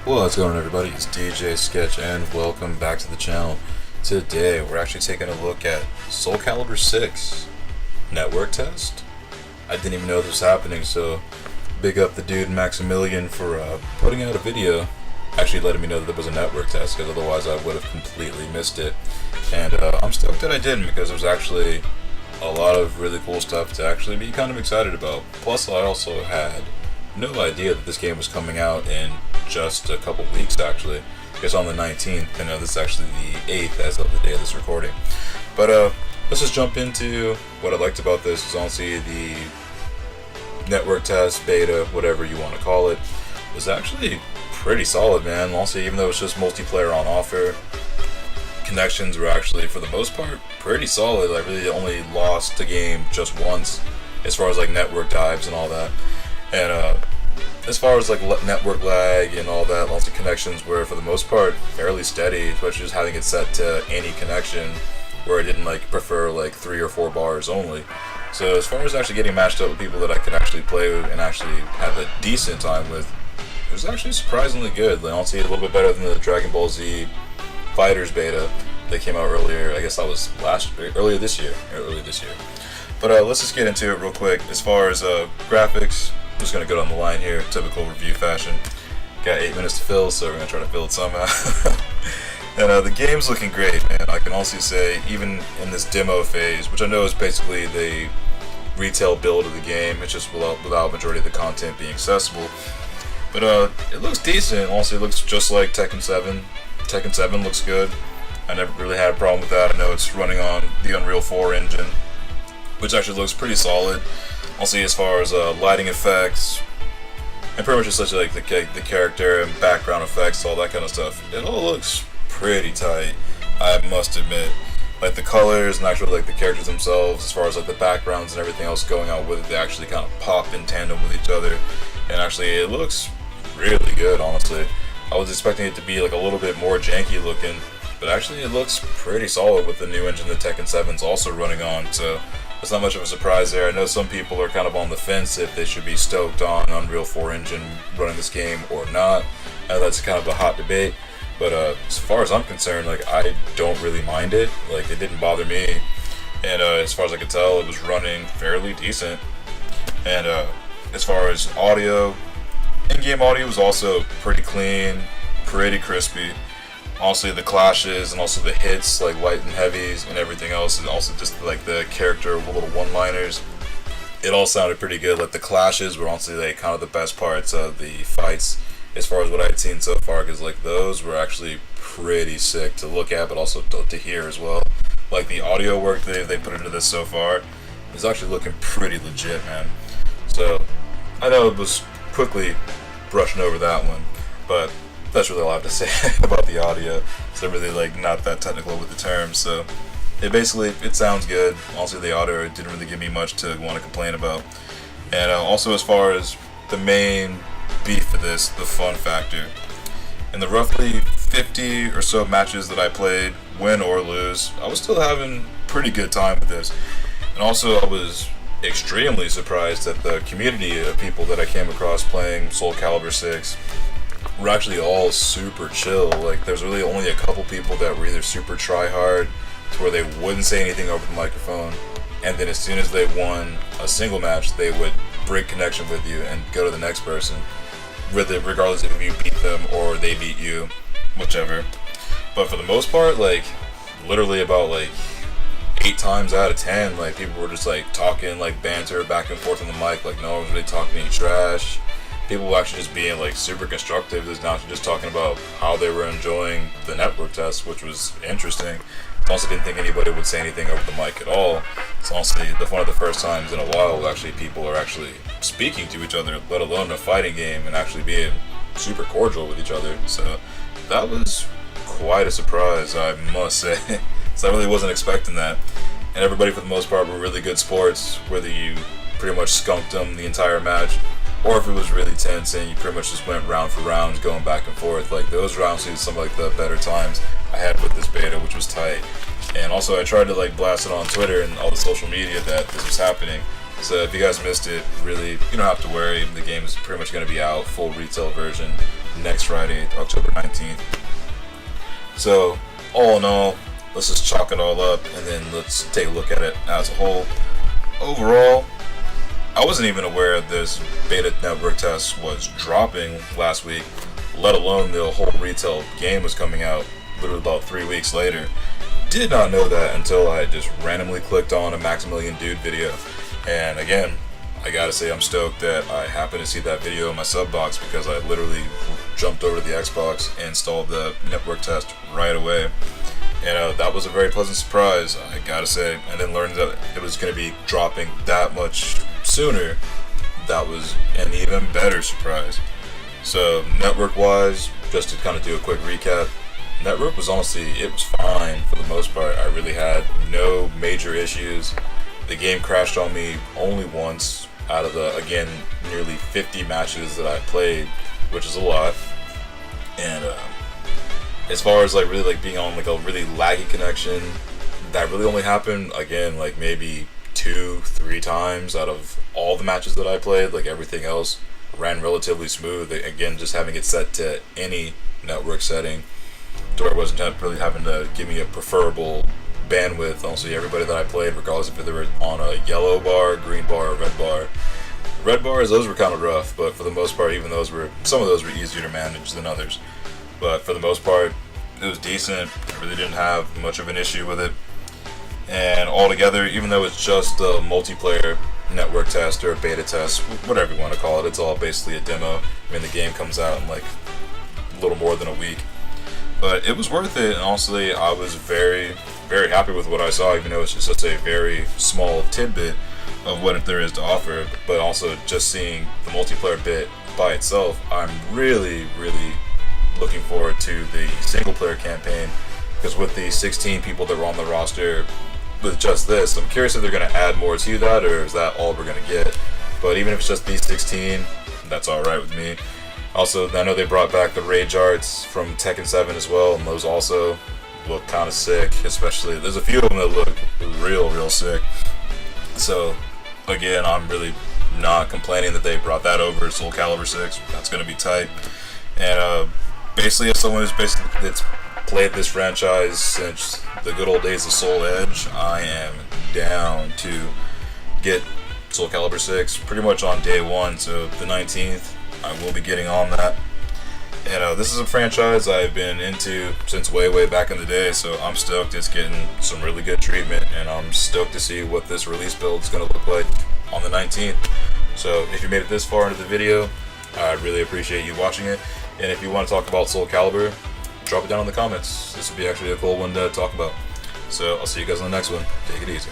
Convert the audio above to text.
What's going on, everybody? It's DJ Sketch and welcome back to the channel. Today we're actually taking a look at Soul Calibur 6 network test. I didn't even know this was happening, so big up the dude Maximilian for putting out a video actually letting me know that there was a network test, because otherwise I would have completely missed it. And I'm stoked that I didn't, because there's actually a lot of really cool stuff to actually be kind of excited about. Plus I also had no idea that this game was coming out in just a couple weeks, actually. It's on the 19th, and this is actually the 8th as of the day of this recording. But let's just jump into what I liked about this. Is honestly the network test, beta, whatever you want to call it, was actually pretty solid, man. Honestly, even though it's just multiplayer on offer, connections were actually, for the most part, pretty solid. I really only lost the game just once, as far as like network dives and all that. And as far as like network lag and all that, lots of connections were for the most part fairly steady, especially just having it set to any connection, where I didn't like prefer like 3 or 4 bars only. So as far as actually getting matched up with people that I could actually play with and actually have a decent time with, it was actually surprisingly good. Like, honestly, a little bit better than the Dragon Ball Z Fighters beta that came out earlier. I guess that was earlier this year. But let's just get into it real quick. As far as graphics, I'm just gonna go down the line here, typical review fashion. Got 8 minutes to fill, so we're gonna try to fill it somehow. And the game's looking great, man. I can also say, even in this demo phase, which I know is basically the retail build of the game, it's just without majority of the content being accessible. But it looks decent. Also, it looks just like Tekken 7. Tekken 7 looks good. I never really had a problem with that. I know it's running on the Unreal 4 engine, which actually looks pretty solid. Also, as far as lighting effects, and pretty much just such like the character and background effects, all that kind of stuff, it all looks pretty tight, I must admit. Like the colors and actually like the characters themselves, as far as like the backgrounds and everything else going out with it, they actually kind of pop in tandem with each other, and actually it looks really good, honestly. I was expecting it to be like a little bit more janky looking, but actually it looks pretty solid with the new engine that Tekken 7's also running on, so it's not much of a surprise there. I know some people are kind of on the fence if they should be stoked on Unreal 4 engine running this game or not. That's kind of a hot debate, but as far as I'm concerned, like, I don't really mind it. Like, it didn't bother me, and as far as I could tell, it was running fairly decent. And as far as audio, in-game audio was also pretty clean, pretty crispy. Honestly, the clashes and also the hits, like light and heavies and everything else, and also just like the character little one-liners, it all sounded pretty good. Like the clashes were honestly like kind of the best parts of the fights, as far as what I'd seen so far, because like those were actually pretty sick to look at, but also to hear as well. Like the audio work they put into this so far is actually looking pretty legit, man. So I know it was quickly brushing over that one, but that's really all I have to say about the audio. So I'm really like not that technical with the terms, so it sounds good. Also, the audio didn't really give me much to want to complain about. And also, as far as the main beef for this, the fun factor, in the roughly 50 or so matches that I played, win or lose, I was still having pretty good time with this. And also, I was extremely surprised at the community of people that I came across playing Soul Calibur 6. We're actually all super chill. Like, there's really only a couple people that were either super try hard to where they wouldn't say anything over the microphone, and then as soon as they won a single match, they would break connection with you and go to the next person, regardless if you beat them or they beat you, whichever. But for the most part, like, literally about like 8 times out of 10, like, people were just like talking like banter back and forth on the mic, like no one was really talking any trash. People were actually just being like super constructive, just talking about how they were enjoying the network test, which was interesting. I also didn't think anybody would say anything over the mic at all. It's honestly one of the first times in a while actually people are actually speaking to each other, let alone a fighting game, and actually being super cordial with each other. So that was quite a surprise, I must say. So I really wasn't expecting that. And everybody for the most part were really good sports, whether you pretty much skunked them the entire match, or if it was really tense and you pretty much just went round for round going back and forth. Like, those rounds were some of like the better times I had with this beta, which was tight. And also I tried to like blast it on Twitter and all the social media that this was happening. So if you guys missed it, really, you don't have to worry. The game is pretty much going to be out, full retail version, next Friday, October 19th. So all in all, let's just chalk it all up and then let's take a look at it as a whole. Overall, I wasn't even aware this beta network test was dropping last week, let alone the whole retail game was coming out literally about 3 weeks later. Did not know that until I just randomly clicked on a Maximilian Dude video. And again, I gotta say I'm stoked that I happened to see that video in my sub box, because I literally jumped over to the Xbox and installed the network test right away. And that was a very pleasant surprise, I gotta say. And then learning that it was gonna be dropping that much sooner, that was an even better surprise. So network wise, just to kind of do a quick recap, network was honestly, it was fine for the most part. I really had no major issues. The game crashed on me only once out of the, again, nearly 50 matches that I played, which is a lot. And as far as like really like being on like a really laggy connection, that really only happened again like maybe 2-3 times out of all the matches that I played. Like everything else ran relatively smooth. Again, just having it set to any network setting, to where I wasn't really having to give me a preferable bandwidth. Honestly, everybody that I played, regardless if they were on a yellow bar, green bar, or red bar. Red bars, those were kind of rough, but for the most part, even those were, some of those were easier to manage than others. But for the most part, it was decent. I really didn't have much of an issue with it. And altogether, even though it's just a multiplayer network test or a beta test, whatever you want to call it, it's all basically a demo. I mean, the game comes out in like a little more than a week. But it was worth it, and honestly, I was very, very happy with what I saw, even though it's just such a very small tidbit of what there is to offer. But also, just seeing the multiplayer bit by itself, I'm really, really looking forward to the single-player campaign, because with the 16 people that were on the roster with just this, I'm curious if they're going to add more to that, or is that all we're going to get. But even if it's just these 16, that's alright with me. Also, I know they brought back the rage arts from Tekken 7 as well, and those also look kind of sick. Especially, there's a few of them that look real sick. So, again, I'm really not complaining that they brought that over. Soul Calibur 6, that's going to be tight. And basically, as someone that's played this franchise since the good old days of Soul Edge, I am down to get Soul Calibur 6 pretty much on day one. So the 19th. I will be getting on that. And this is a franchise I've been into since way back in the day, so I'm stoked it's getting some really good treatment, and I'm stoked to see what this release build is going to look like on the 19th. So if you made it this far into the video, I really appreciate you watching it. And if you want to talk about Soul Calibur, drop it down in the comments. This would be actually a cool one to talk about. So I'll see you guys on the next one. Take it easy.